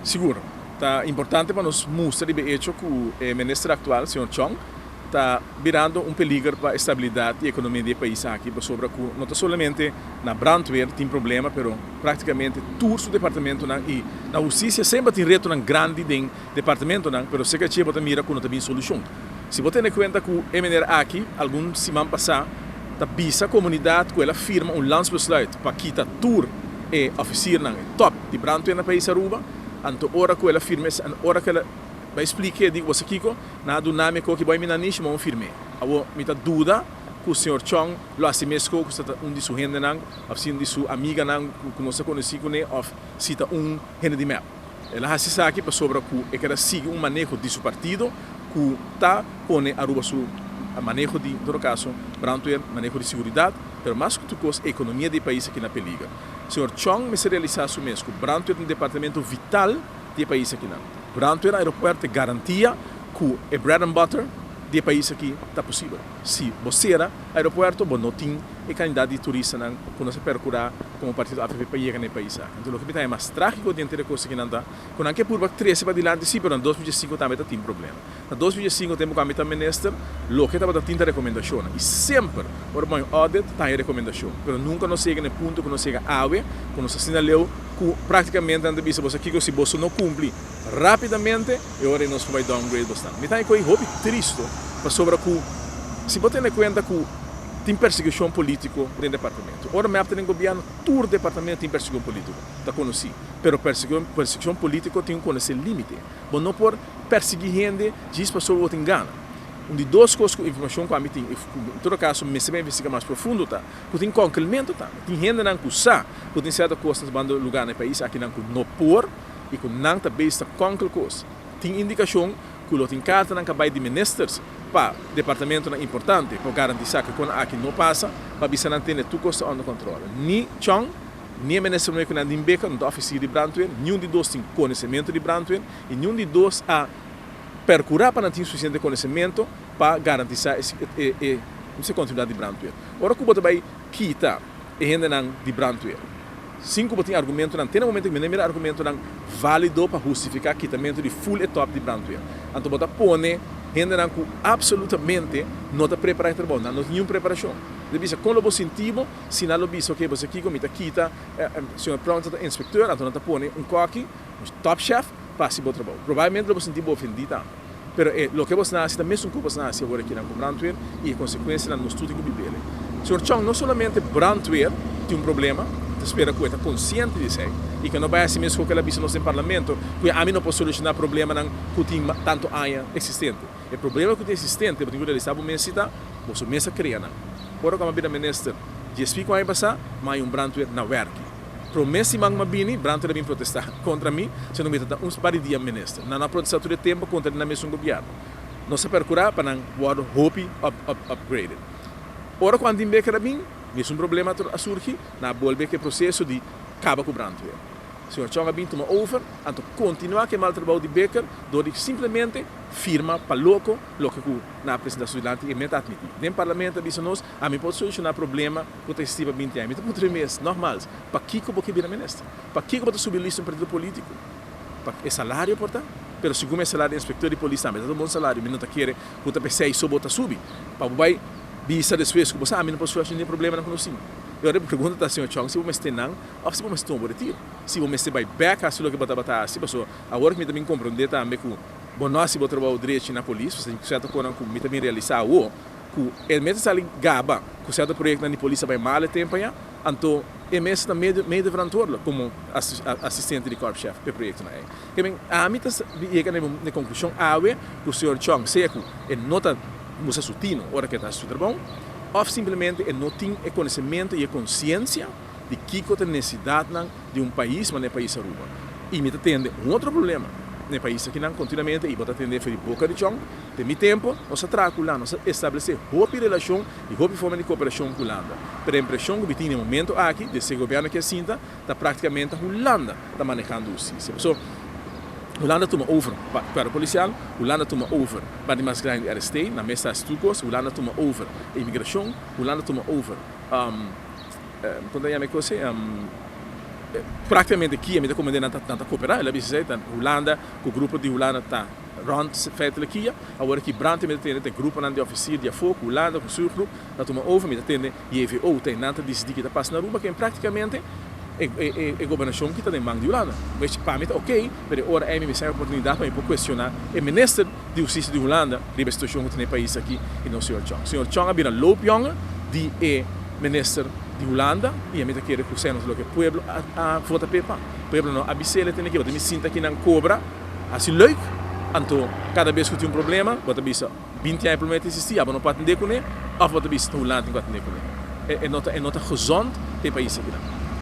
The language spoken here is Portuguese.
Seguro. Tá importante para nós mostrar de hecho que o ministro atual, Sr. Chong, está virando peligro para a estabilidade e economia do país aqui, sobre que não somente na brandweer tem problema, mas praticamente todo o departamento e na justiça sempre tem reto grande do departamento, mas se que você mira que não tem solução. Se você tem em conta que o MNR aqui, alguns semana passada, está visa a comunidade que ela firma landsbesluit para quitar tour e oficial top de brandweer no país Aruba, então hora que ela firma, hora que ela vai explicar, digo você Kiko, na dinâmica que vai me nanish, mas firme. Abo me tá dúvida que o Sr. Chong lo assim mesmo que está de sua gente não, ou se de sua amiga não, que não se conhece com ele, ou se está gente de mel. Ela se sabe aqui para sobre que quer seguir manejo de seu partido, que está com Aruba su manejo de, em todo caso, brandweer, manejo de segurança, mas mais que tudo a economia do país aqui na peliga. O Sr. Chong me se realizar isso mesmo, brandweer é um departamento vital do país aqui não. Brandweer aeroporto garantia que é bread and butter do país aqui está possível. Se você era aeroporto, você não tem a quantidade de turistas que não se percurar como partido AFP para chegar no país. Então, o que é mais trágico dentro da coisa que não está, quando é por 13 para adiante, sim, mas em 2005 também tem problema. Em 2005 temos que a ministra, o que estava tendo recomendação. E sempre, por um audit, tem recomendação. Mas nunca nos chega no ponto que nos chega a AWE, que nos assinalou que praticamente a entrevista você aqui, se você não cumpre rapidamente, e agora nós vamos downgrade bastante. Me tem coisa triste sobre que, se você tem em conta que tem perseguição política dentro do departamento. Ora, me tem governo, todo o departamento tem perseguição política, está conhecido. Mas perseguição política tem conhecer limite. Mas não por perseguir gente, diz para pessoa que engana. De duas coisas com informação que a mim tem, em todo caso, me se investiga mais profundo, tá? Que tem complemento, tá? Tem gente que sabe, que tem certas coisas no lugar no país, aqui não por, e que não está besta com qualquer coisa. Tem indicação que o tem carta não acaba de ministros para o departamento importante, para garantir que quando aqui não passa, para bisa não ter tudo coisa under controle. Ni Chong, nem o ministro não tem beca, não está oficina de brandweer, nenhum de dois tem conhecimento de brandweer, e nenhum de dois a percurar para não ter suficiente conhecimento para garantir essa continuidade de brandweer. Ora que você vai quitar a gente de brandweer. Cinco tem argumento não tem momento que me argumento não válido para justificar quitamento de full e top de brandweer. Então você põe gente não absolutamente não está preparado para trabalhar, não tem nenhuma preparação. Devia com o sentido, se não visto que você aqui comita quita, senhor pronto inspector, então não põe coque, top chef para se bom trabalho. Provavelmente você sentido ofendido. Pero o que você nasce também são culpas nasce agora aqui na brandweer e a consequência no estudo que bibele. Senhor Chong, não somente brandweer tem problema, espera que está consciente disso e que não vai assim mesmo que ela visa no parlamento, que a mim não pode solucionar problema que tem tanto área existente. O problema que tem existente, porque ele sabe o cita, você mesmo cria não. Agora como a ministra, já explico aí passar, mas brandweer na work. Promessa mang mabini, brandweer vem protestar contra mim, se não me dá par de dia ministra. Não há protestar todo o tempo contra a mesma governo. Não se percurar para não war hope upgraded. Ora quando tem beca mim, mesmo problema a surgir, na bolbe que processo de acaba com o brandweer. O senhor Chong Abin toma over, então continuar que mal trabalho de Becker, dove simplesmente firma para louco que na apresentação delante e meta admitir. Dentro do parlamento diz nós, a mim pode solucionar problema que tem estiva 20 anos. Então, por 3 meses, normal. Para que eu vou vir a ministra? Para que eu vou subir lista um partido político? Para é salário, portanto? Pero segundo é salário de inspector de polícia, mas é um bom salário, mas não está querendo que o PC só bota subir. Para vai bisa depois que você, a mim não pode solucionar problema não consigo. Eu pergunto ao Sr. Chong se você tem não, ou se você tem um retiro. Se você vai back a sua que bota batar, se você agora que me também compreender também que bom nós se botar o direito na polícia, você certo coisa que me também realizar o que ele mesmo está ali gaba, que certo projeto na polícia vai mal tempo já, então ele mesmo está meio de vrantor como assistente de corpo chefe do projeto na é. Que bem, a mim está chega na conclusão que o Sr. Chong sei que ele nota musa sutino, ora que está super bom. Ou simplesmente ele não tem o conhecimento e a consciência de que tem necessidade de país, mas não é país Aruba. E me atende outro problema. No país aqui não continuamente, e vou atender a boca de chão, tem meu tempo, nós atraculamos, nós estabelecemos outra relação e outra forma de cooperação com a Holanda. Pero a impressão que tem no momento aqui, desse governo que assinta, está praticamente a Holanda está manejando isso. Holanda toma over para o policial, Holanda toma over para a mais grande RST, na mesa de estudos, Holanda toma over a imigração, Holanda toma over, quando é a coisa, praticamente aqui a gente comandando tanta cooperar, ela disse que Holanda, com o grupo de Holanda tá rond feitelijk aqui, agora que Brand tem o grupo de oficiais de fogo, Holanda, com o seu grupo, nós tomamos over, mas tem EVO, tem nada decidir que está passando na rua, que praticamente é governação que está em mão de Holanda. Mas para mim, ok, mas agora é minha oportunidade para eu questionar o ministro de Justiça de Holanda, de a situação que tem no país aqui, e não o Sr. Chong. O Sr. Chong é um loopjongen, de ministro de Holanda, e a gente quer que o Senado que o povo a vota pepa. O povo não abisele tem que eu me sinto aqui na cobra, assim leuk. Então, cada vez que tem um problema, você bisa 20 anos para existir, mas não pode entender com ele, ou você bisa Holanda não pode entender com ele. É nota gezond tem país aqui.